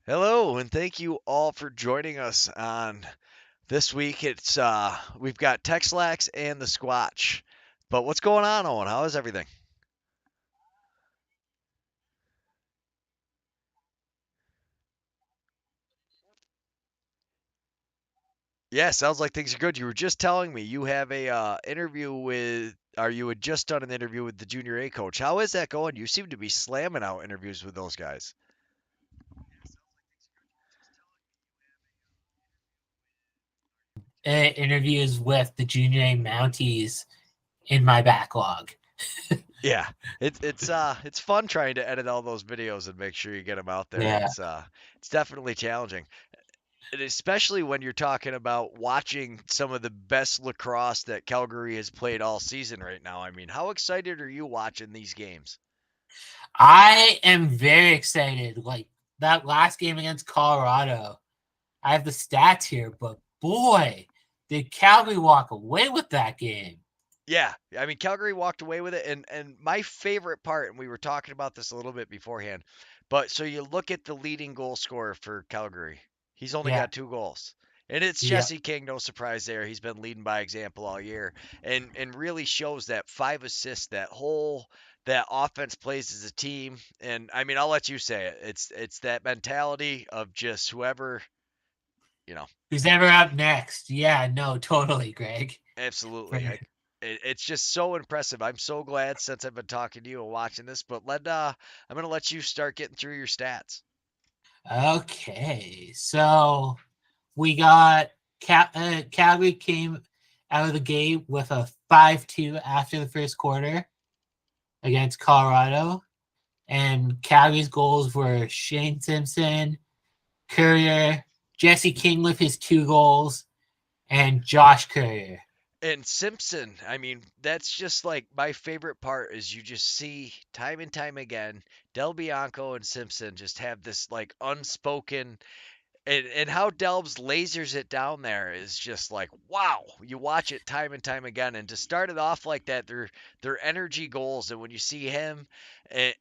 Hello, and thank you all for joining us on this week. We've got Texlax and the Squatch. But what's going on, Owen? How is everything? Yeah, sounds like things are good. You were just telling me you have a interview with, or you had just done an interview with the Junior A coach. How is that going? You seem to be slamming out interviews with those guys. Interviews with the Junior A Mounties in my backlog. Yeah, it's fun trying to edit all those videos and make sure you get them out there. Yeah. It's definitely challenging. And especially when you're talking about watching some of the best lacrosse that Calgary has played all season right now. I mean, how excited are you watching these games? I am very excited. Like that last game against Colorado, I have the stats here, but boy, did Calgary walk away with that game. Yeah, I mean Calgary walked away with it, and my favorite part, and we were talking about this a little bit beforehand, but so you look at the leading goal scorer for Calgary, he's only Yeah. got 2 goals, and it's Yeah. Jesse King. No surprise there. He's been leading by example all year, and really shows that 5 assists, that offense plays as a team. And I mean, I'll let you say it. It's that mentality of just whoever, you know, Who's ever up next? Yeah, no, totally, Greg. For absolutely. It's just so impressive. I'm so glad since I've been talking to you and watching this. But I'm gonna let you start getting through your stats. Okay, so we got Calgary came out of the gate with a 5-2 after the first quarter against Colorado. And Calgary's goals were Shane Simpson, Courier, Jesse King with his 2 goals, and Josh Courier. And Simpson, I mean, that's just like my favorite part is you just see time and time again, Del Bianco and Simpson just have this like unspoken. And how Delbs lasers it down there is just like wow. You watch it time and time again, and to start it off like that, they're energy goals. And when you see him, and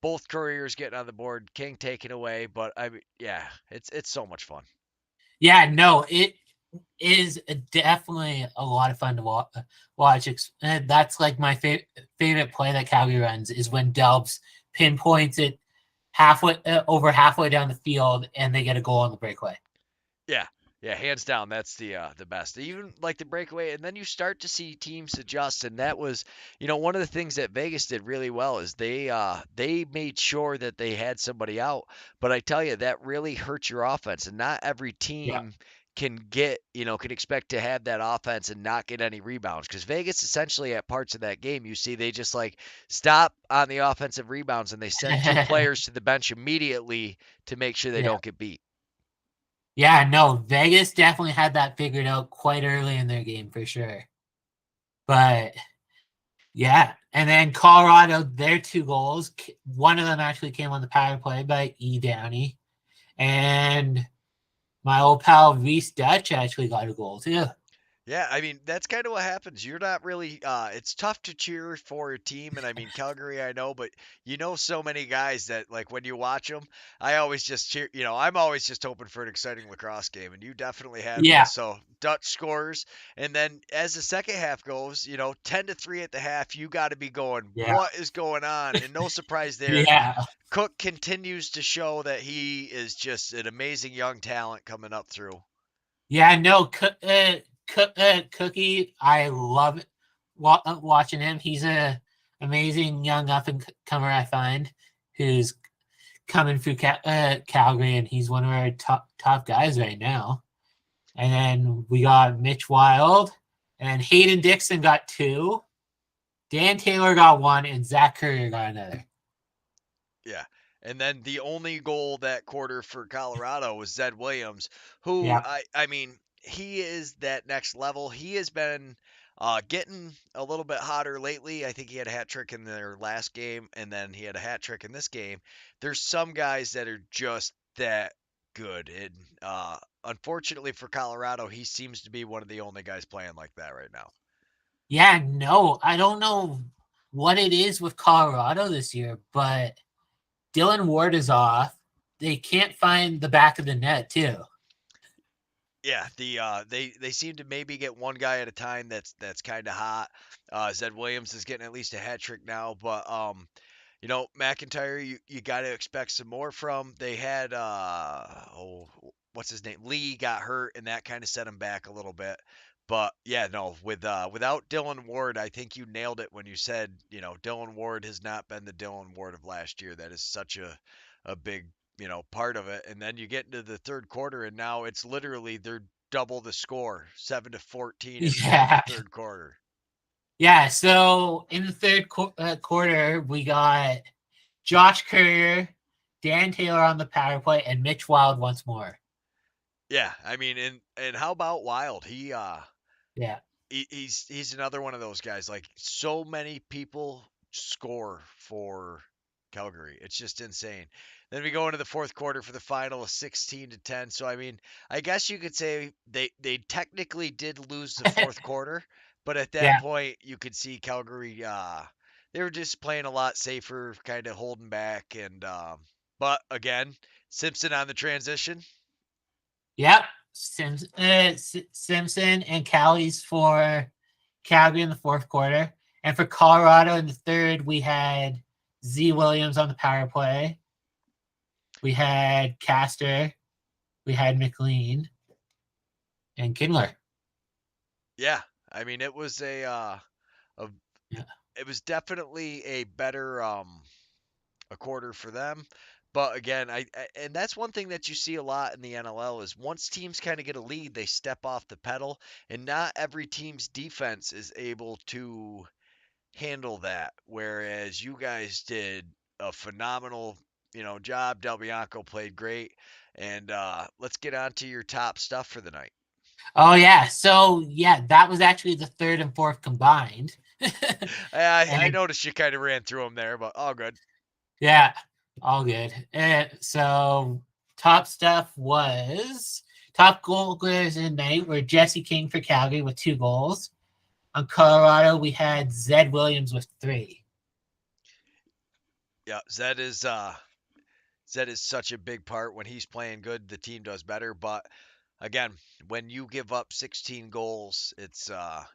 both couriers getting on the board, King taking away, but I mean, yeah, it's so much fun. Yeah, no, it is definitely a lot of fun to watch. That's like my favorite play that Calgary runs is when Delbs pinpoints it over halfway down the field and they get a goal on the breakaway. Yeah. Yeah, hands down, that's the best. Even like the breakaway, and then you start to see teams adjust, and that was, one of the things that Vegas did really well is they made sure that they had somebody out. But I tell you, that really hurts your offense, and not every Yeah. team can expect to have that offense and not get any rebounds. Because Vegas essentially at parts of that game, you see they just like stop on the offensive rebounds and they send 2 players to the bench immediately to make sure they Yeah. don't get beat. Yeah, no, Vegas definitely had that figured out quite early in their game for sure. But yeah, and then Colorado, their 2 goals, one of them actually came on the power play by E. Downey, and my old pal Reese Dutch actually got a goal too. Yeah, I mean, that's kind of what happens. You're not really it's tough to cheer for a team, and I mean Calgary I know, but so many guys that like when you watch them, I always just cheer, I'm always just hoping for an exciting lacrosse game, and you definitely had one. Yeah, So, Dutch scores, and then as the second half goes, 10-3 at the half, you got to be going, yeah, what is going on? And no surprise there. yeah, Cook continues to show that he is just an amazing young talent coming up through. yeah. No, Cookie, I love watching him. He's a amazing young up and comer. I find who's coming through Calgary, and he's one of our top guys right now. And then we got Mitch Wild, and Hayden Dixon got 2. Dan Taylor got 1, and Zach Courier got another. Yeah. And then the only goal that quarter for Colorado was Zed Williams, who Yeah, I mean, he is that next level. He has been getting a little bit hotter lately. I think he had a hat trick in their last game, and then he had a hat trick in this game. There's some guys that are just that good, and unfortunately for Colorado, he seems to be one of the only guys playing like that right now. yeah. No, I don't know what it is with Colorado this year, but Dylan Ward is off. they can't find the back of the net too. Yeah, they seem to maybe get one guy at a time that's kind of hot. Zed Williams is getting at least a hat trick now, but McIntyre, you got to expect some more from. They had what's his name? Lee got hurt, and that kind of set him back a little bit. But yeah, no, without Dylan Ward, I think you nailed it when you said, Dylan Ward has not been the Dylan Ward of last year. That is such a big, part of it. And then you get into the third quarter, and now it's literally they're double the score, 7-14 at the end of the Yeah, third quarter. yeah. So in the third quarter, we got Josh Courier, Dan Taylor on the power play, and Mitch Wild once more. Yeah, I mean, and how about Wild? Yeah. He's another one of those guys. Like so many people score for Calgary. It's just insane. Then we go into the fourth quarter for the final of 16-10. So I mean, I guess you could say they technically did lose the fourth quarter, but at that Yeah. point you could see Calgary they were just playing a lot safer, kind of holding back and but again, Simpson on the transition. Yep. Simpson and Callies for Calgary in the fourth quarter. And for Colorado in the third, we had Z Williams on the power play. We had Castor. We had McLean and Kindler. Yeah. I mean, a Yeah. it was definitely a better a quarter for them. But again, and that's one thing that you see a lot in the NLL is once teams kind of get a lead, they step off the pedal, and not every team's defense is able to handle that. Whereas you guys did a phenomenal, job. Del Bianco played great, and let's get on to your top stuff for the night. Oh yeah. So yeah, that was actually the third and fourth combined. I And noticed you kind of ran through them there, but all good. yeah, all good. And so top stuff was top goal getters in the night were Jesse King for Calgary with 2 goals. On Colorado, we had Zed Williams with 3. Yeah, Zed is such a big part. When he's playing good, the team does better. But again, when you give up 16 goals, it's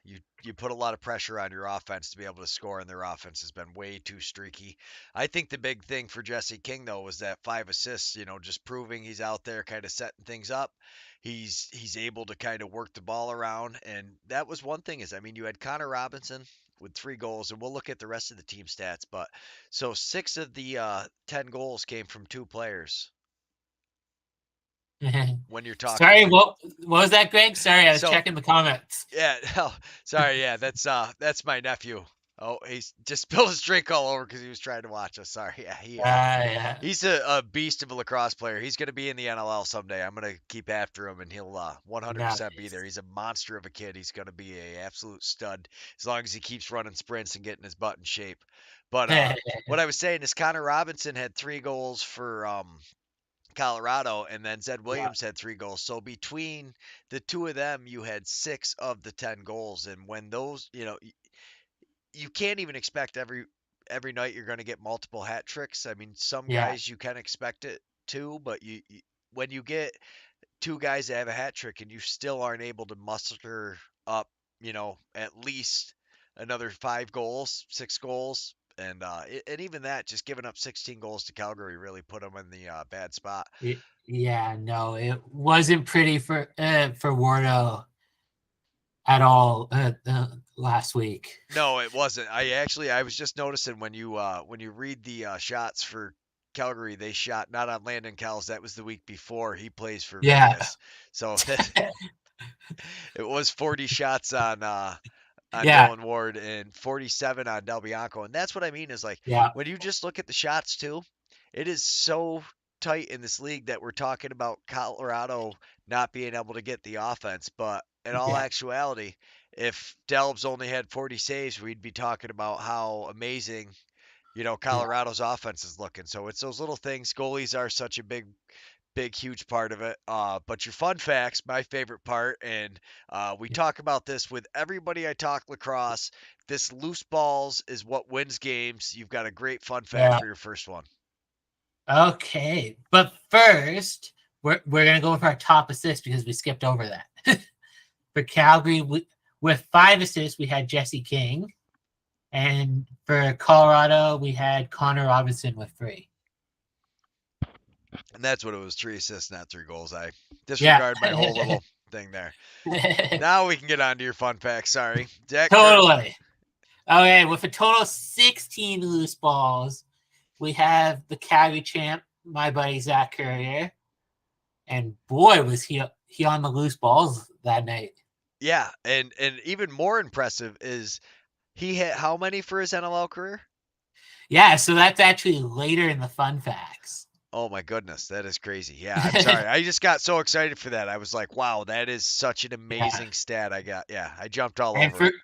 you put a lot of pressure on your offense to be able to score, and their offense has been way too streaky. I think the big thing for Jesse King though was that 5 assists. Just proving he's out there, kind of setting things up. He's able to kind of work the ball around, and that was one thing. Is I mean, you had Connor Robinson with 3 goals, and we'll look at the rest of the team stats. But so 6 of the 10 goals came from 2 players when you're talking Sorry, like what was that, Greg? Sorry, I was so. checking the comments. Yeah, oh, sorry. Yeah, that's my nephew. Oh, he's just spilled his drink all over because he was trying to watch us. Sorry. Yeah, Yeah, he's a beast of a lacrosse player. He's gonna be in the NLL someday. I'm gonna keep after him, and he'll 100% be there. nice. He's a monster of a kid. He's gonna be a absolute stud as long as he keeps running sprints and getting his butt in shape. But what I was saying is Connor Robinson had 3 goals for Colorado, and then Zed Yeah, Williams had 3 goals. So between the two of them, you had 6 of the 10 goals. And when those, you can't even expect every night you're going to get multiple hat tricks. I mean, some yeah, guys you can expect it to, but when you get 2 guys that have a hat trick and you still aren't able to muster up, at least another 5 goals, 6 goals. And even that, just giving up 16 goals to Calgary really put them in the bad spot. yeah. No, it wasn't pretty for Wardo at all last week. No, it wasn't. I was just noticing when you read the shots for Calgary, they shot not on Landon Kells. That was the week before. He plays for Yeah, Vegas, so it was 40 shots on yeah, Dylan Ward and 47 on Del Bianco. And that's what I mean is like yeah, when you just look at the shots too, it is so tight in this league that we're talking about Colorado not being able to get the offense. But in all yeah, actuality, if Delbs only had 40 saves, we'd be talking about how amazing, yeah, Colorado's offense is looking. So it's those little things. Goalies are such a big, huge part of it. But your fun facts, my favorite part, and we talk about this with everybody I talk lacrosse. This loose balls is what wins games. You've got a great fun fact yeah. for your first one. Okay, but first we're gonna go with our top assists because we skipped over that. For Calgary, with 5 assists, we had Jesse King, and for Colorado, we had Connor Robinson with 3. And that's what it was, 3 assists, not 3 goals. I Yeah, disregard my whole little thing there. Now we can get on to your fun facts. Sorry. Jack Kirk. totally. Okay, with a total of 16 loose balls, we have the Calgary champ, my buddy Zach Courier, and boy was he on the loose balls that night. Yeah, and even more impressive is he hit how many for his NLL career? Yeah, so that's actually later in the fun facts. Oh my goodness, that is crazy. Yeah, I'm sorry. I just got so excited for that. I was like, wow, that is such an Yeah, amazing stat. Yeah, I jumped all and over for it.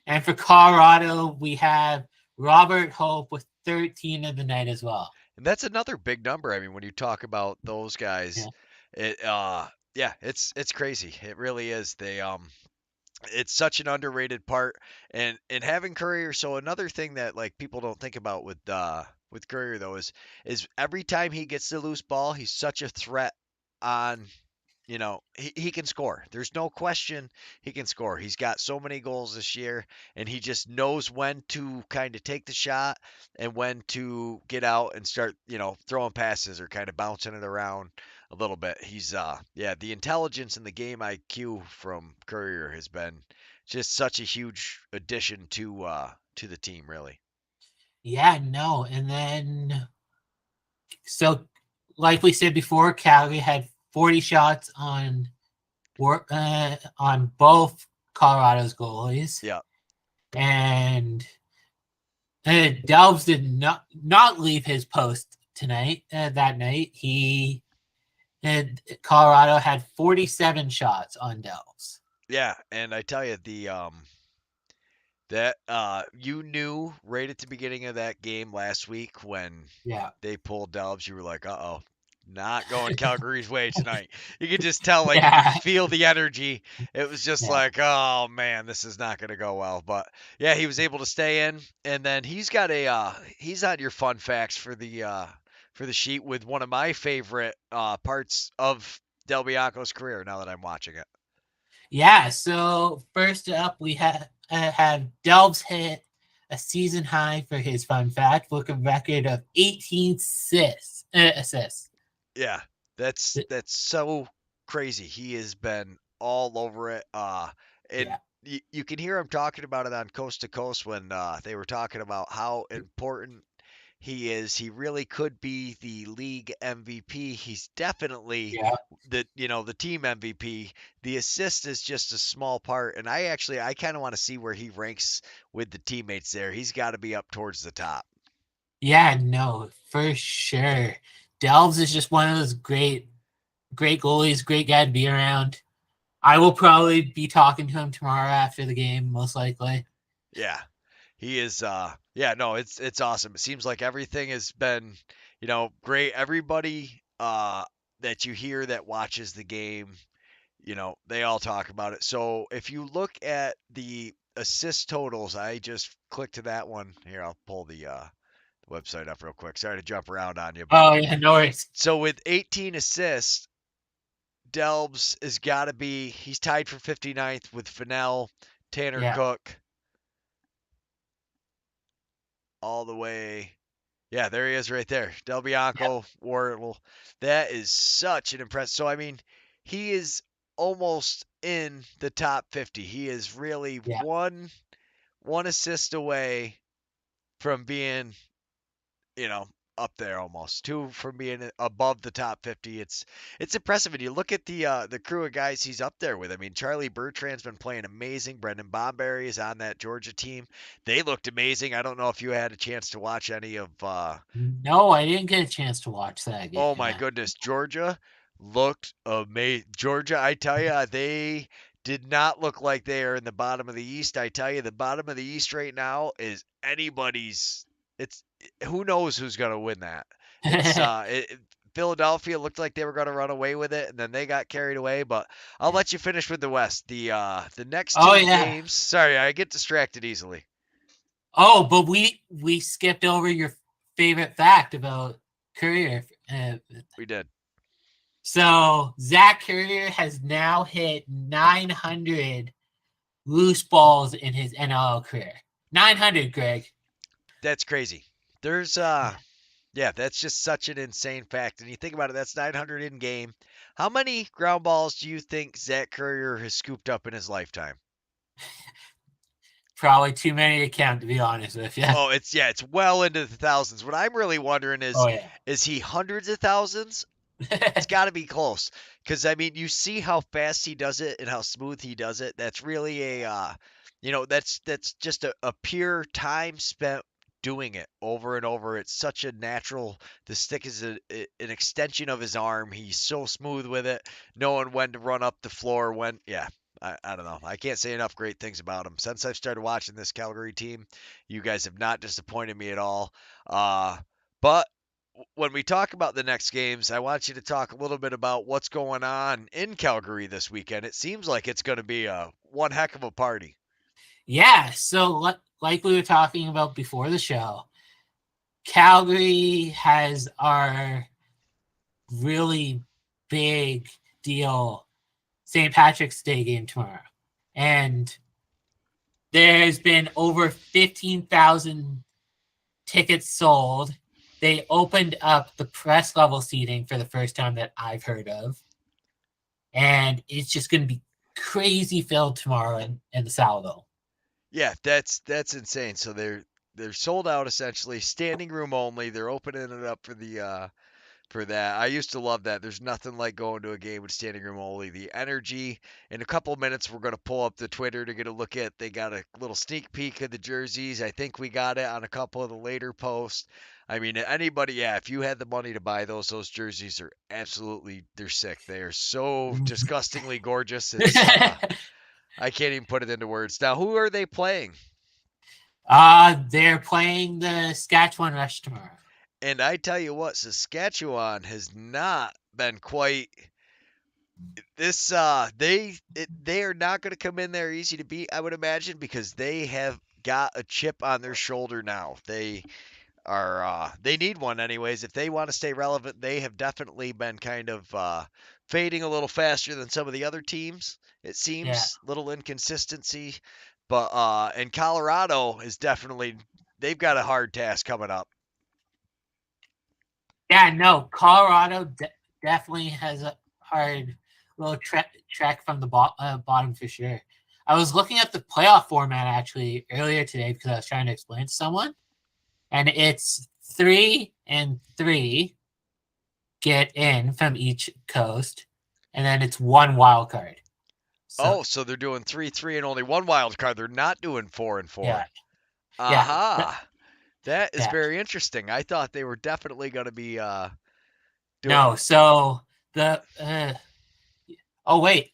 and for Colorado, we have Robert Hope with 13 of the night as well. And that's another big number. I mean, when you talk about those Yeah, guys, it yeah, it's crazy. It really is. It's such an underrated part, and having Courier. So another thing that like people don't think about with Courier though is every time he gets the loose ball, he's such a threat on. He can score. There's no question he can score. He's got so many goals this year, and he just knows when to kind of take the shot and when to get out and start, throwing passes or kind of bouncing it around a little bit. Yeah, the intelligence and the game IQ from Courier has been just such a huge addition to the team, really. yeah, no, and then so like we said before, Calgary had 40 shots on both Colorado's goalies, Yeah, and Delves did not leave his post tonight. That night, Colorado had 47 shots on Delves. yeah, and I tell you that you knew right at the beginning of that game last week when Yeah, they pulled Dubs, you were like, "Uh-oh, not going Calgary's way tonight." You could just tell, like you could yeah, feel the energy. It was just yeah, like, "Oh man, this is not going to go well." But yeah, he was able to stay in, and then he's on your fun facts for the sheet with one of my favorite parts of Del Bianco's career. Now that I'm watching it. yeah. So first up, we have Delves hit a season high for his fun fact with a record of 18 assists. Yeah, that's so crazy. He has been all over it. And Yeah, you can hear him talking about it on Coast to Coast when they were talking about how important he is. He really could be the league MVP. He's definitely yeah. the team MVP. The assist is just a small part, and I kind of want to see where he ranks with the teammates there. He's got to be up towards the top. Yeah, no, for sure. Delves is just one of those great goalies, great guy to be around. I will probably be talking to him tomorrow after the game, most likely. Yeah. He is yeah, no, it's awesome. It seems like everything has been, great. Everybody that you hear that watches the game, they all talk about it. So if you look at the assist totals, I just clicked to that one. Here, I'll pull the website up real quick. Sorry to jump around on you, but Oh yeah, no worries. so with 18 assists, Delbs has got to be he's tied for 59th with Fennell, Tanner Yeah, Cook, all the way. Yeah, there he is right there. Del yeah, Bianco, Wardle. That is such an impressive. So, I mean, he is almost in the top 50. He is really yeah. one assist away from being, you know, up there almost. Two from being above the top 50. It's impressive. And you look at the crew of guys he's up there with. I mean, Charlie Bertrand's been playing amazing. Brendan Bomberry is on that Georgia team. They looked amazing. I don't know if you had a chance to watch any of No, I didn't get a chance to watch that game. Oh my goodness, Georgia looked amazing. Georgia, I tell you, they did not look like they are in the bottom of the East. I tell you, the bottom of the East right now is anybody's. It's who knows who's going to win that. It's Philadelphia looked like they were going to run away with it, and then they got carried away. But I'll let you finish with the West. The next Oh two yeah. games. Sorry, I get distracted easily. Oh, but we skipped over your favorite fact about. Courier. We did. So Zach Courier has now hit 900 loose balls in his NLL career. 900, Greg. That's crazy. There's Yeah. yeah, that's just such an insane fact. And you think about it, that's 900 in game. How many ground balls do you think Zach Courier has scooped up in his lifetime? Probably too many to count, to be honest with you. Oh, it's well into the thousands. What I'm really wondering Oh, yeah. is he hundreds of thousands? It's got to be close because I mean, you see how fast he does it and how smooth he does it. That's really a, that's just a pure time spent doing it over and over. It's such a natural. The stick is an extension of his arm. He's so smooth with it, knowing when to run up the floor. When, yeah. I don't know. I can't say enough great things about him. Since I've started watching this Calgary team, you guys have not disappointed me at all. But when we talk about the next games, I want you to talk a little bit about what's going on in Calgary this weekend. It seems like it's going to be a one heck of a party. Yeah. So, like we were talking about before the show, Calgary has our really big deal St. Patrick's Day game tomorrow. And there's been over 15,000 tickets sold. They opened up the press level seating for the first time that I've heard of. And it's just going to be crazy filled tomorrow in the Salvo. Yeah, that's insane. So they're sold out essentially, standing room only. They're opening it up for that. I used to love that. There's nothing like going to a game with standing room only. The energy. In a couple of minutes, we're going to pull up the Twitter to get a look at. They got a little sneak peek of the jerseys. I think we got it on a couple of the later posts. I mean, anybody, yeah, if you had the money to buy those jerseys are absolutely, they're sick. They are so disgustingly gorgeous. It's, I can't even put it into words. Now, who are they playing? They're playing the Saskatchewan Rush tomorrow. And I tell you what, Saskatchewan has not been quite this they are not going to come in there easy to beat, I would imagine, because they have got a chip on their shoulder now. They are they need one anyways if they want to stay relevant. They have definitely been kind of fading a little faster than some of the other teams. It Yeah. seems little inconsistency, but and Colorado is definitely, they've got a hard task coming up. Yeah, no, Colorado definitely has a hard little trek from the bottom for sure. I was looking at the playoff format actually earlier today because I was trying to explain to someone, and it's 3 and 3 get in from each coast, and then it's one wild card. So Oh, so they're doing 3-3 and only one wild card. They're not doing 4-4. yeah, yeah, Aha. That is yeah. very interesting. I thought they were definitely going to be doing. No, so the oh wait,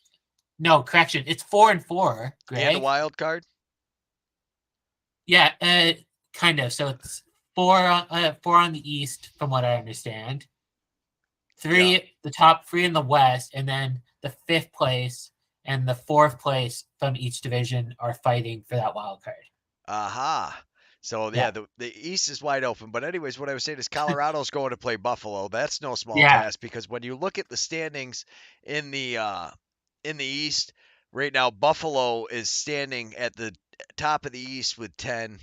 no correction, it's 4 and 4, And a Greg. wild card. Yeah, kind of. So it's four on the east, from what I understand. Yeah. The top three in the west, and then the fifth place and the fourth place from each division are fighting for that wild card. Aha. So Yeah, yeah, the East is wide open. But anyways, what I was saying is Colorado's going to play Buffalo. That's no small yeah, task because when you look at the standings in the East right now, Buffalo is standing at the top of the East with 10,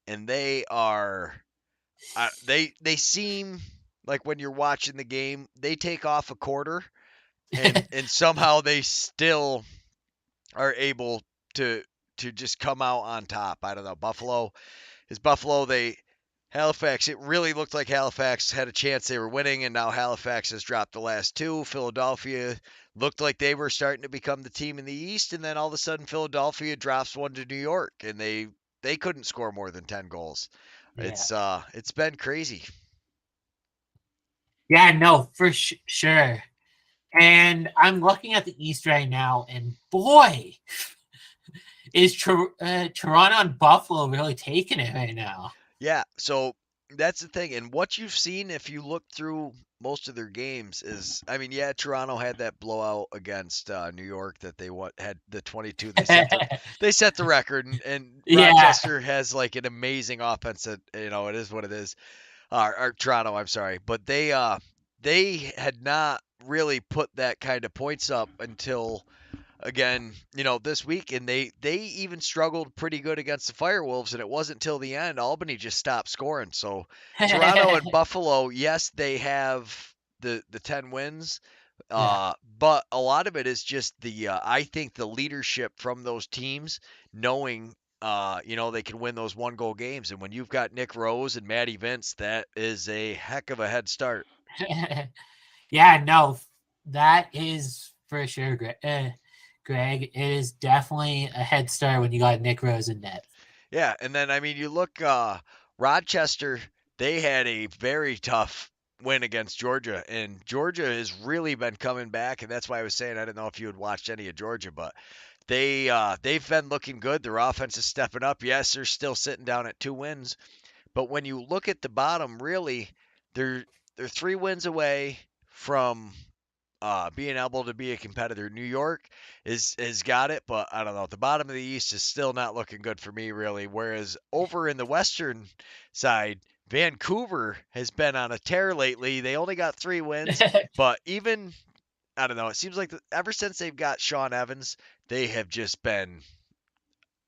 and they are they seem like when you're watching the game, they take off a quarter and somehow they still are able to just come out on top. I don't know. Buffalo. They Halifax. It really looked like Halifax had a chance. They were winning, and now Halifax has dropped the last two. Philadelphia looked like they were starting to become the team in the East, and then all of a sudden Philadelphia drops one to New York, and they couldn't score more than 10 goals. yeah, It's been crazy. yeah. No, for sure. And I'm looking at the East right now, and boy, is Toronto and Buffalo really taking it right now? Yeah, so that's the thing. And what you've seen, if you look through most of their games, is I mean, yeah, Toronto had that blowout against New York that had the 22. They set the record, and Yeah, Rochester has like an amazing offense that it is what it is. or Toronto, I'm sorry, but they had not really put that kind of points up until again, this week, and they even struggled pretty good against the Firewolves, and it wasn't till the end Albany just stopped scoring. So Toronto and Buffalo, yes, they have the 10 wins, Yeah. but a lot of it is just I think the leadership from those teams knowing. They can win those 1 goal games. And when you've got Nick Rose and Matty Vince, that is a heck of a head start. Yeah, no, that is for sure, Greg. It is definitely a head start when you got Nick Rose in net. Yeah, and then I mean you look Rochester, they had a very tough win against Georgia, and Georgia has really been coming back, and that's why I was saying I didn't know if you had watched any of Georgia, but they've been looking good. Their offense is stepping up. Yes, they're still sitting down at 2 wins, but when you look at the bottom, really they're they're 3 wins away from being able to be a competitor. New York has got it, but I don't know. The bottom of the East is still not looking good for me, really. Whereas over in the Western side, Vancouver has been on a tear lately. They only got 3 wins, but even I don't know. It seems like ever since they've got Sean Evans, they have just been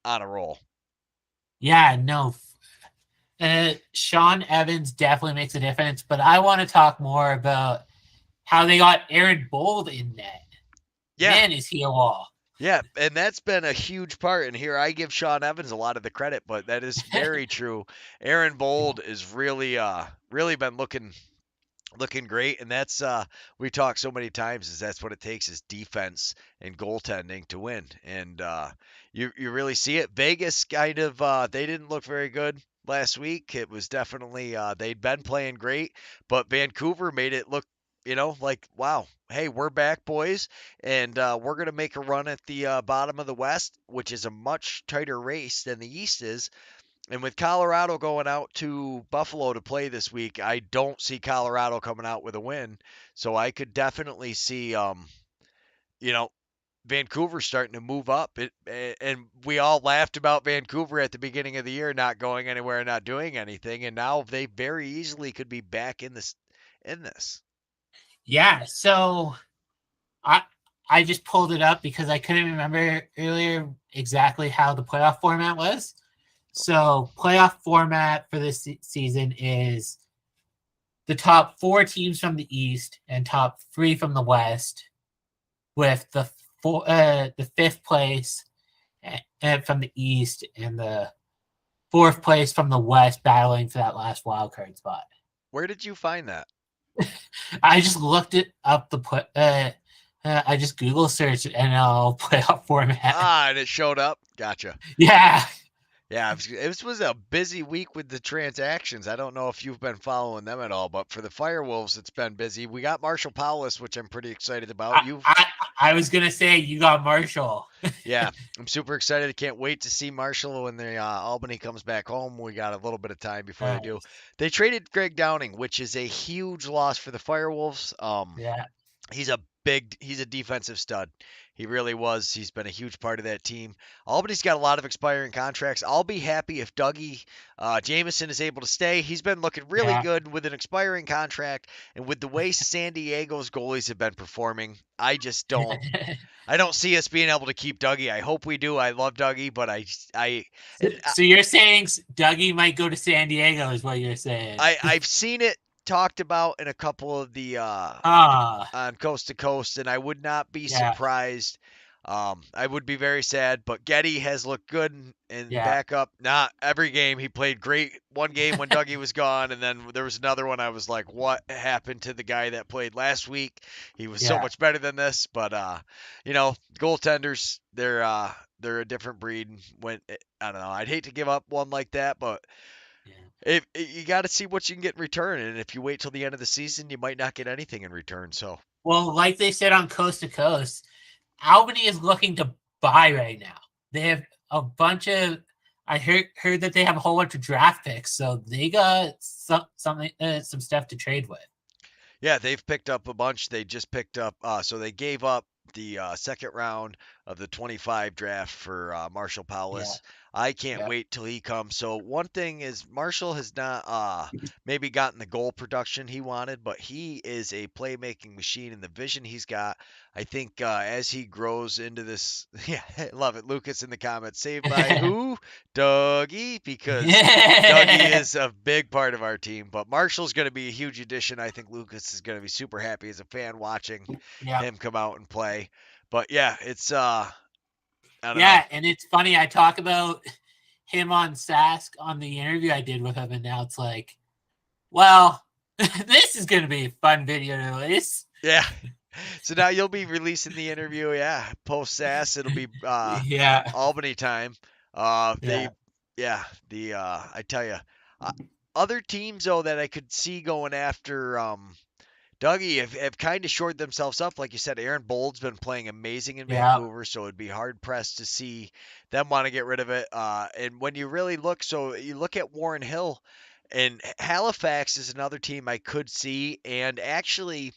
on a roll. Yeah, no. Sean Evans definitely makes a difference, but I want to talk more about how they got Aaron Bold in net. Yeah, Man, is he a wall. yeah, and that's been a huge part. And here I give Sean Evans a lot of the credit, but that is very true. Aaron Bold is really been looking great, and that's we talk so many times is that's what it takes is defense and goaltending to win, and you really see it. Vegas kind of they didn't look very good last week. It was definitely they'd been playing great, but Vancouver made it look like wow, hey, we're back, boys, and we're gonna make a run at the bottom of the West, which is a much tighter race than the East is. And with Colorado going out to Buffalo to play this week, I don't see Colorado coming out with a win. So I could definitely see, you know, Vancouver starting to move up. And we all laughed about Vancouver at the beginning of the year not going anywhere and not doing anything, and now they very easily could be back in this. In this, Yeah, so I I just pulled it up because I couldn't remember earlier exactly how the playoff format was. So playoff format for this season is the top 4 teams from the East and top 3 from the West, with the fifth place from the East and the fourth place from the West battling for that last wild card spot. where did you find that? I just looked it up. I just Google searched NLL playoff format. Ah, and it showed up. Gotcha. Yeah, Yeah, it was a busy week with the transactions. I don't know if you've been following them at all, but for the Firewolves, it's been busy. We got Marshall Powless, which I'm pretty excited about. I, You've, I I was gonna say you got Marshall. yeah, I'm super excited. I can't wait to see Marshall when the Albany comes back home. We got a little bit of time before they do. Nice. They traded Greg Downing, which is a huge loss for the Firewolves. Yeah, He's a defensive stud. He really was. He's been a huge part of that team. Albany's got a lot of expiring contracts. I'll be happy if Dougie Jameson is able to stay. He's been looking really yeah. good with an expiring contract, and with the way San Diego's goalies have been performing, I don't see us being able to keep Dougie. I hope we do. I love Dougie, but so, and so you're saying Dougie might go to San Diego, is what you're saying? I've seen it talked about in a couple of the Ah, on coast to coast, and I would not be yeah, surprised. I would be very sad, but Getty has looked good in yeah, backup. Not every game he played great. One game when Dougie was gone, and then there was another one I was like, what happened to the guy that played last week? He was so yeah, much better than this. But goaltenders, they're a different breed. When I don't know, I'd hate to give up one like that, but yeah. if you got to see what you can get in return, and if you wait till the end of the season, you might not get anything in return. So Well, like they said on Coast to Coast, Albany is looking to buy right now. They have a bunch of. I heard that they have a whole bunch of draft picks, so they got some stuff to trade with. yeah, they've picked up a bunch. They just picked up, so they gave up the second round of the 25 draft for Marshall Yeah. Powless. I can't Yeah. wait till he comes. So one thing is Marshall has not maybe gotten the goal production he wanted, but he is a playmaking machine, and the vision he's got. I think as he grows into this, yeah, I love it. Lucas in the comments, saved by who? Dougie, because Dougie is a big part of our team. But Marshall's going to be a huge addition. I think Lucas is going to be super happy as a fan watching Yeah. him come out and play. But yeah, it's I don't know. Yeah, and it's funny. I talk about him on Sask on the interview I did with him, and now it's like, well, this is going to be a fun video to release. Yeah. So now you'll be releasing the interview, yeah, post SAS. It'll be Yeah. Albany time. Yeah. They yeah, the I tell you, uh, other teams though that I could see going after Dougie have kind of shored themselves up. Like you said, Aaron Bold's been playing amazing in Yeah. Vancouver, so it'd be hard pressed to see them want to get rid of it. And when you really look, so you look at Warren Hill, and Halifax is another team I could see, and actually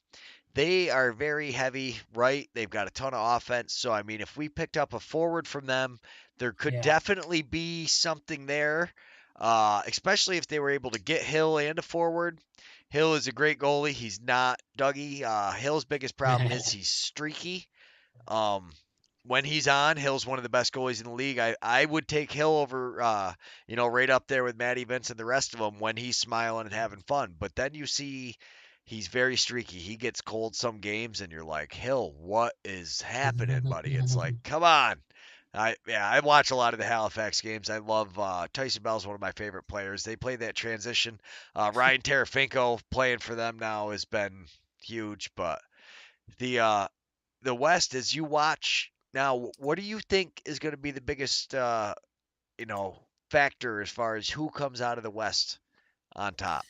they are very heavy, right? They've got a ton of offense. So, I mean, if we picked up a forward from them, there could Yeah. definitely be something there, especially if they were able to get Hill and a forward. Hill is a great goalie. He's not Dougie. Hill's biggest problem is he's streaky. Um, when he's on, Hill's one of the best goalies in the league. I would take Hill over, right up there with Matty Vince and the rest of them when he's smiling and having fun. But then you see he's very streaky. He gets cold some games, and you're like, Hill, what is happening, buddy? It's like, come on. I watch a lot of the Halifax games. I love Tyson Bell's one of my favorite players. They play that transition. Ryan Tarafinko playing for them now has been huge, but the West, as you watch now, what do you think is going to be the biggest, you know, factor as far as who comes out of the West on top?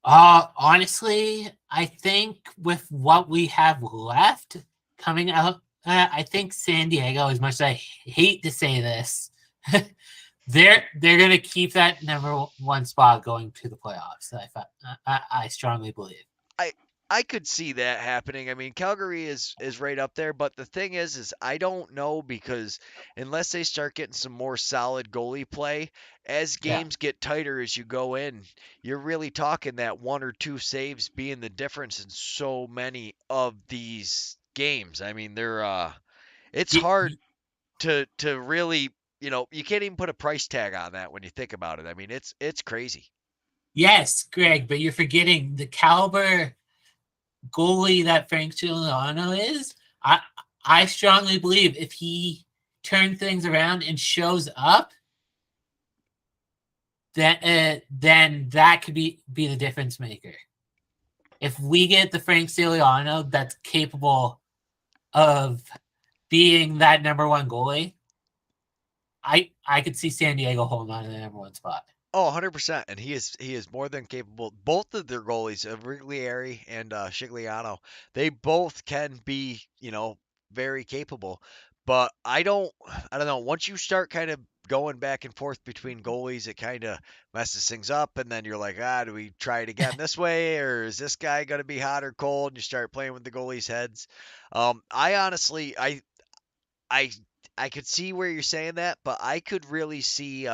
Honestly, I think with what we have left coming out, I think San Diego, as much as I hate to say this, they're gonna keep that number one spot going to the playoffs. I strongly believe. I I could see that happening. I mean, Calgary is right up there, but the thing is I don't know because unless they start getting some more solid goalie play, as Yeah. games get tighter as you go in, you're really talking that one or two saves being the difference in so many of these games. I mean, it's hard to really, you can't even put a price tag on that when you think about it. I mean, it's crazy. Yes, Greg, but you're forgetting the caliber goalie that Frank Giuliano is. I strongly believe if he turns things around and shows up, then that could be the difference maker. If we get the Frank Giuliano that's capable of being that number one goalie, I could see San Diego holding on to the number one spot. Oh, 100%. And he is more than capable. Both of their goalies, Riglieri and Shigliano, they both can be, very capable. But I don't know. Once you start kind of going back and forth between goalies, it kind of messes things up. And then you're like, do we try it again this way, or is this guy going to be hot or cold? And you start playing with the goalies' heads. I honestly, I, I could see where you're saying that, but I could really see.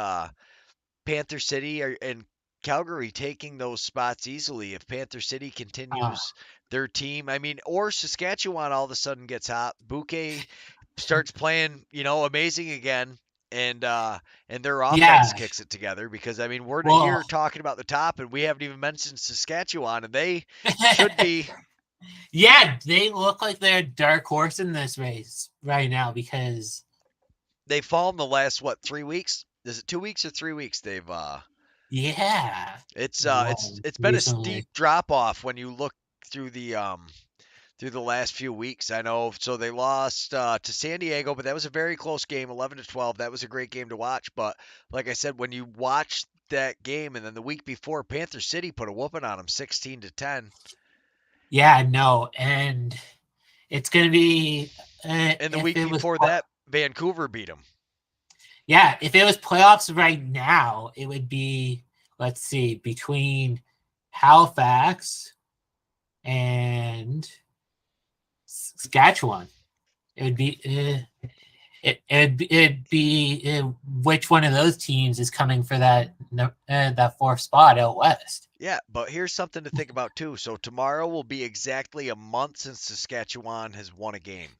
Panther City and Calgary taking those spots easily if Panther City Uh, continues their team. I mean, or Saskatchewan all of a sudden gets hot. Bouquet starts playing, amazing again, and their offense yeah. kicks it together because I mean we're here Well, talking about the top and we haven't even mentioned Saskatchewan and they should be. yeah, they look like they're a dark horse in this race right now because They've fallen the last what 3 weeks? Is it 2 weeks or 3 weeks? yeah, It's been a steep recently. drop off when you look through the last few weeks. I know. So they lost to San Diego, but that was a very close game, 11-12. That was a great game to watch. But like I said, when you watch that game, and then the week before, Panther City put a whooping on them, 16-10. Yeah, no, and it's gonna be And the if week it was before that, Vancouver beat them. yeah, if it was playoffs right now, it would be let's see between Halifax and Saskatchewan. It'd be it'd be which one of those teams is coming for that fourth spot out west. Yeah, but here's something to think about too. So tomorrow will be exactly a month since Saskatchewan has won a game.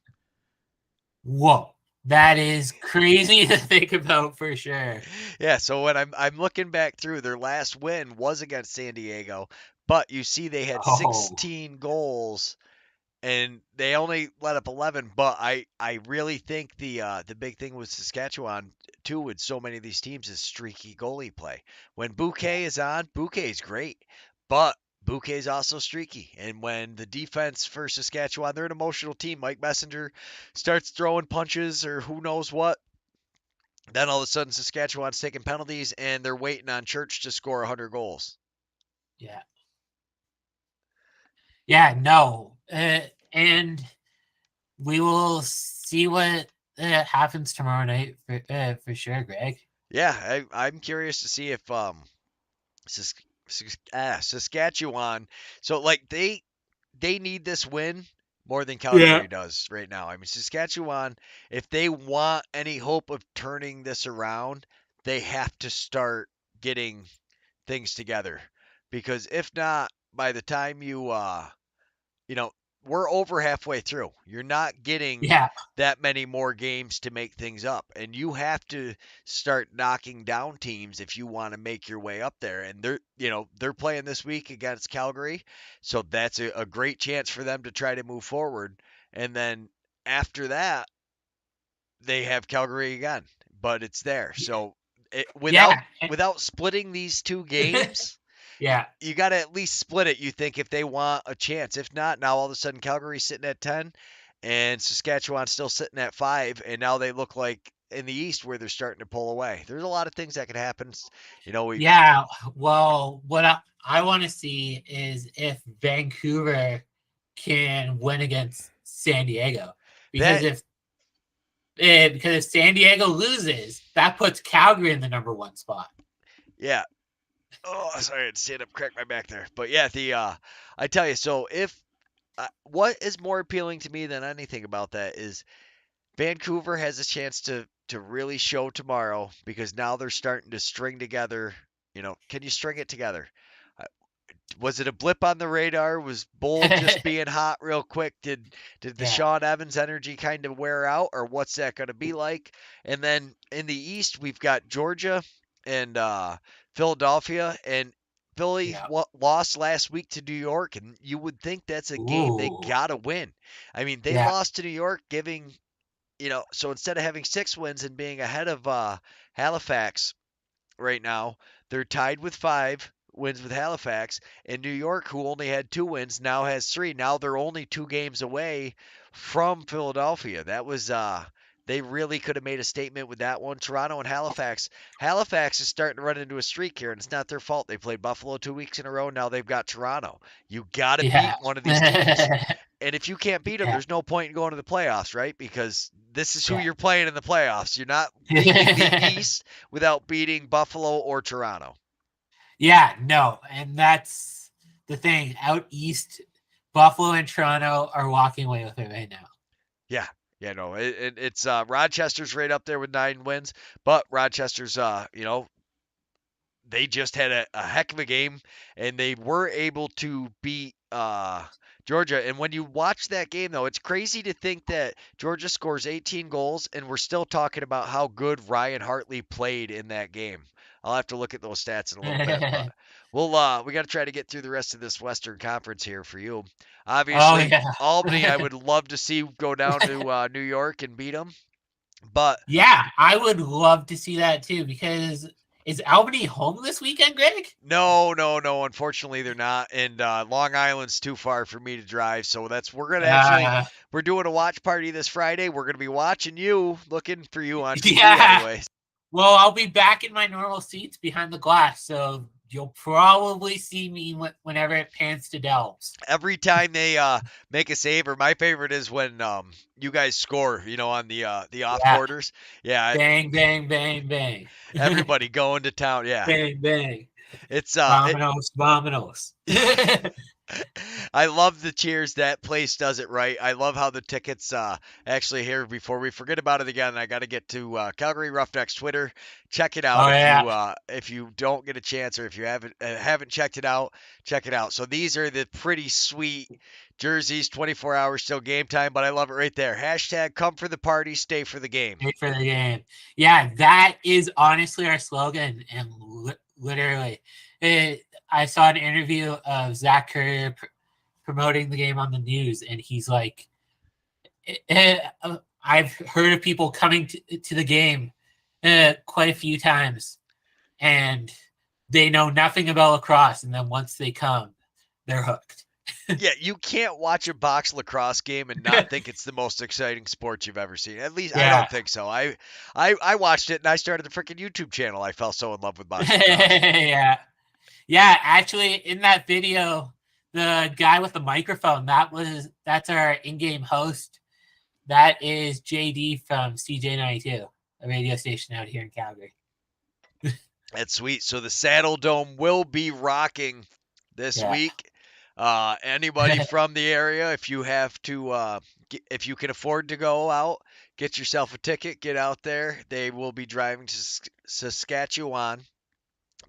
Whoa, that is crazy to think about for sure. Yeah, so when I'm looking back through, their last win was against San Diego, but you see they had Oh 16 goals and they only let up 11. But I really think the big thing with Saskatchewan too, with so many of these teams, is streaky goalie play. When yeah, Bouquet is on, Bouquet's great, but Bouquet's also streaky. And when the defense for Saskatchewan, they're an emotional team. Mike Messenger starts throwing punches or who knows what. Then all of a sudden, Saskatchewan's taking penalties and they're waiting on Church to score 100 goals. yeah, yeah. No, and we will see what happens tomorrow night for sure, Greg. Yeah, I'm curious to see if Saskatchewan. So like they need this win more than Yeah. Calgary does right now. I mean, Saskatchewan, if they want any hope of turning this around, they have to start getting things together. Because if not, by the time you know, we're over halfway through. You're not getting Yeah, that many more games to make things up. And you have to start knocking down teams if you want to make your way up there. And they're playing this week against Calgary. So that's a great chance for them to try to move forward. And then after that, they have Calgary again. But it's there. So without yeah, without splitting these two games, you yeah, you got to at least split it. You think if they want a chance. If not, now all of a sudden Calgary's sitting at 10, and Saskatchewan's still sitting at 5, and now they look like in the East where they're starting to pull away. There's a lot of things that could happen. We yeah. Well, what I want to see is if Vancouver can win against San Diego, because that if San Diego loses, that puts Calgary in the number one spot. yeah. Oh, sorry, I had to stand up, crack my back there. But yeah, the I tell you, so if what is more appealing to me than anything about that is Vancouver has a chance to really show tomorrow because now they're starting to string together. Can you string it together? Uh, Was it a blip on the radar? Was Bold just being hot real quick? Did the Yeah. Sean Evans energy kind of wear out, or what's that going to be like? And then in the East, we've got Georgia and Philadelphia, and Philly Yeah. lost last week to New York, and you would think that's a game they Ooh. gotta win. I mean, they Yeah. lost to New York, giving so instead of having 6 wins and being ahead of Halifax right now, they're tied with 5 wins with Halifax. And New York, who only had 2 wins, now has 3. Now they're only 2 games away from Philadelphia. That was they really could have made a statement with that one. Toronto and Halifax. Halifax is starting to run into a streak here, and it's not their fault. They played Buffalo 2 weeks in a row. Now they've got Toronto. You got to Yeah. beat one of these teams. And if you can't beat them, Yeah. there's no point in going to the playoffs, right? Because this is who Yeah. you're playing in the playoffs. You're not leaving the East without beating Buffalo or Toronto. Yeah, no, and that's the thing. Out east, Buffalo and Toronto are walking away with it right now. Yeah, yeah, no, it's Rochester's right up there with 9 wins, but Rochester's, they just had a heck of a game, and they were able to beat Georgia. And when you watch that game, though, it's crazy to think that Georgia scores 18 goals, and we're still talking about how good Ryan Hartley played in that game. I'll have to look at those stats in a little bit, but we got to try to get through the rest of this Western Conference here for you. Oh Obviously, Albany, I yeah. would love to see go down to New York and beat them, but Yeah, I would love to see that too because is Albany home this weekend, Greg? no, no, no. Unfortunately, they're not, and Long Island's too far for me to drive. So we're gonna actually Uh, we're doing a watch party this Friday. We're gonna be watching you, looking for you on TV yeah. anyway. Well, I'll be back in my normal seats behind the glass, so you'll probably see me whenever it pans to Delves. Every time they make a save, or my favorite is when you guys score, on the off Yeah. quarters. Yeah, Bang, bang, bang, bang. everybody going to town. Yeah, bang, bang. it's Vominos, vominos. I love the cheers. That place does it right. I love how the tickets actually here before we forget about it again. I got to get to Calgary Roughnecks Twitter. Check it Oh out yeah, if you don't get a chance or if you haven't checked it out, check it out. So these are the pretty sweet jerseys. 24 hours till game time, but I love it right there. Hashtag come for the party, stay for the game. wait for the game. Yeah, that is honestly our slogan, and literally, I saw an interview of Zach Curry promoting the game on the news, and he's like, I've heard of people coming to the game quite a few times, and they know nothing about lacrosse, and then once they come, they're hooked. Yeah, you can't watch a box lacrosse game and not think it's the most exciting sport you've ever seen. At least I Yeah. don't think so. I watched it and I started the freaking YouTube channel. I fell so in love with box lacrosse. Yeah. Yeah, actually in that video, the guy with the microphone, that's our in-game host. That is JD from CJ92, a radio station out here in Calgary. That's sweet. So the Saddle Dome will be rocking this Yeah. week. Anybody from the area, if you have to, if you can afford to go out, get yourself a ticket, get out there. They will be driving to Saskatchewan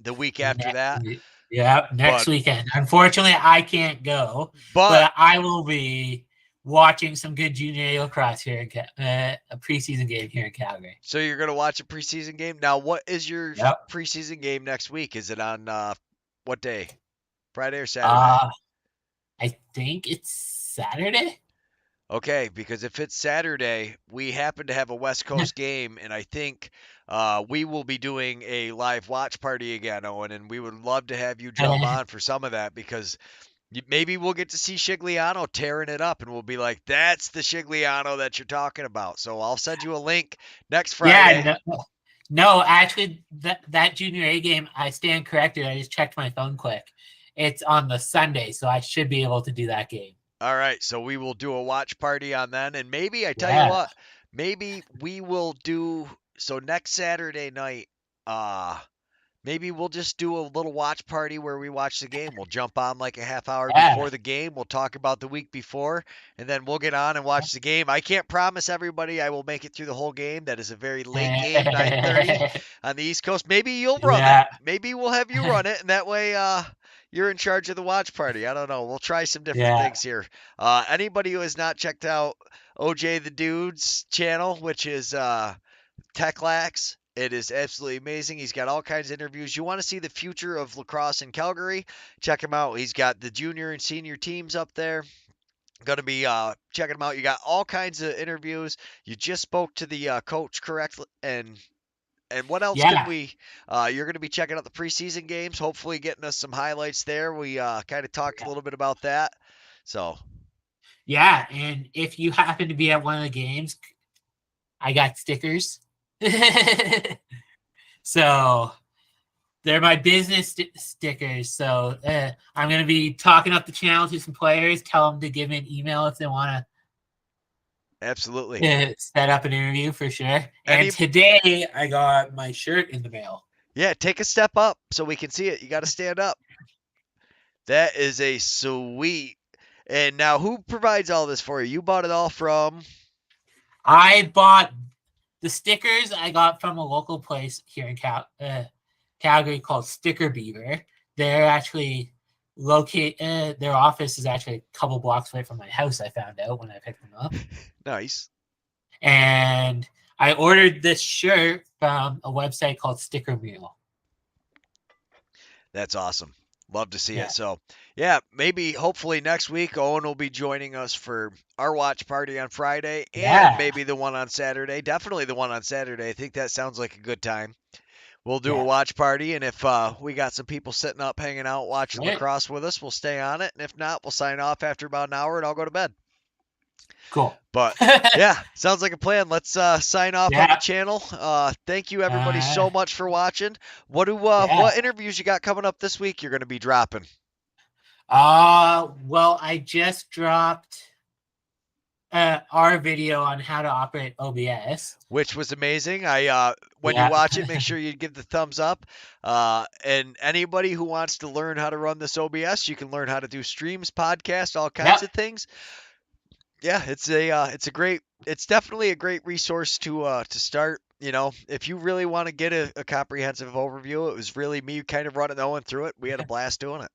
the week after that. Yeah, next But weekend. Unfortunately, I can't go, but but I will be watching some good junior A lacrosse here in a preseason game here in Calgary. So you're gonna watch a preseason game now. What is your Yep. preseason game next week? Is it on what day? Friday or Saturday? Uh, I think it's Saturday. Okay, because if it's Saturday, we happen to have a West Coast game, and I think we will be doing a live watch party again, Owen, and we would love to have you jump on for some of that because maybe we'll get to see Shigliano tearing it up, and we'll be like, "That's the Shigliano that you're talking about." So I'll send you a link next Friday. Yeah, no, actually, that junior A game, I stand corrected. I just checked my phone quick. It's on the Sunday, so I should be able to do that game. All right, so we will do a watch party on then, and maybe I tell you Yeah, what, maybe we will do so next Saturday night. Uh, maybe we'll just do a little watch party where we watch the game. We'll jump on like a half hour yeah, before the game. We'll talk about the week before, and then we'll get on and watch the game. I can't promise everybody I will make it through the whole game. That is a very late game, 9:30 on the East Coast. Maybe you'll run it. yeah, Maybe we'll have you run it, and that way, you're in charge of the watch party. I don't know. We'll try some different yeah, things here. Anybody who has not checked out OJ the Dude's channel, which is Techlax, it is absolutely amazing. He's got all kinds of interviews. You want to see the future of lacrosse in Calgary? Check him out. He's got the junior and senior teams up there. Going to be checking them out. You got all kinds of interviews. You just spoke to the coach correctly, and what else can yeah, we? You're going to be checking out the preseason games, hopefully getting us some highlights there. We kind of talked a little bit about that. So yeah. And if you happen to be at one of the games, I got stickers. So they're my business stickers. So I'm going to be talking up the channel to some players, tell them to give me an email if they want absolutely. to set up an interview for sure. Any And today I got my shirt in the mail. Yeah, take a step up so we can see it. You got to stand up. That is a sweet. And now, who provides all this for you? You bought it all from. I bought the stickers I got from a local place here in Calgary called Sticker Beaver. They're actually located. Their office is actually a couple blocks away from my house. I found out when I picked them up, Nice. and I ordered this shirt from a website called Sticker Mule. That's awesome. Love to see Yeah, it. So, yeah, maybe hopefully next week Owen will be joining us for our watch party on Friday and yeah, maybe the one on Saturday. Definitely the one on Saturday. I think that sounds like a good time. We'll do a yeah. watch party, and if we got some people sitting up, hanging out, watching Right. lacrosse with us, we'll stay on it. And if not, we'll sign off after about an hour and I'll go to bed. Cool. But yeah, sounds like a plan. Let's sign off on the Yeah. channel. Thank you everybody so much for watching. Yeah. What interviews you got coming up this week? You're going to be dropping. Well, I just dropped our video on how to operate OBS. which was amazing. When you Yeah. watch it, make sure you give the thumbs up. And anybody who wants to learn how to run this OBS, you can learn how to do streams, podcasts, all kinds Yep. of things. Yeah, it's definitely a great resource to start. If you really want to get a comprehensive overview, it was really me kind of running Owen through it. We had a blast doing it.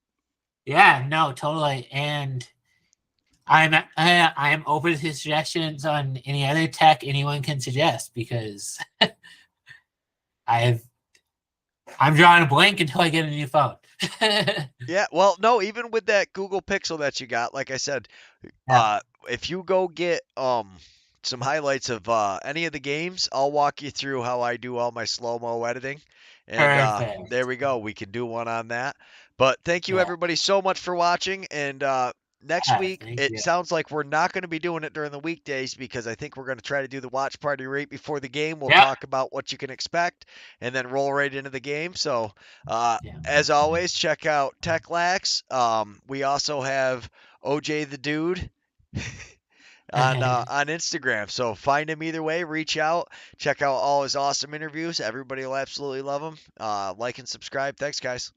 Yeah. No. Totally. And I am open to suggestions on any other tech anyone can suggest because I've I'm drawing a blank until I get a new phone. Yeah, well, no, even with that Google Pixel that you got, like I said, Yeah. if you go get some highlights of any of the games, I'll walk you through how I do all my slow-mo editing. And there Perfect. we go. We can do one on that. But thank you Yeah. everybody so much for watching. And next Yeah. week, Thank it you. sounds like we're not going to be doing it during the weekdays because I think we're going to try to do the watch party right before the game. We'll Yep. talk about what you can expect and then roll right into the game. So uh, Yeah. as always, check out TechLax. We also have OJ the Dude on Instagram. So find him either way. Reach out. Check out all his awesome interviews. Everybody will absolutely love him. Like and subscribe. Thanks, guys.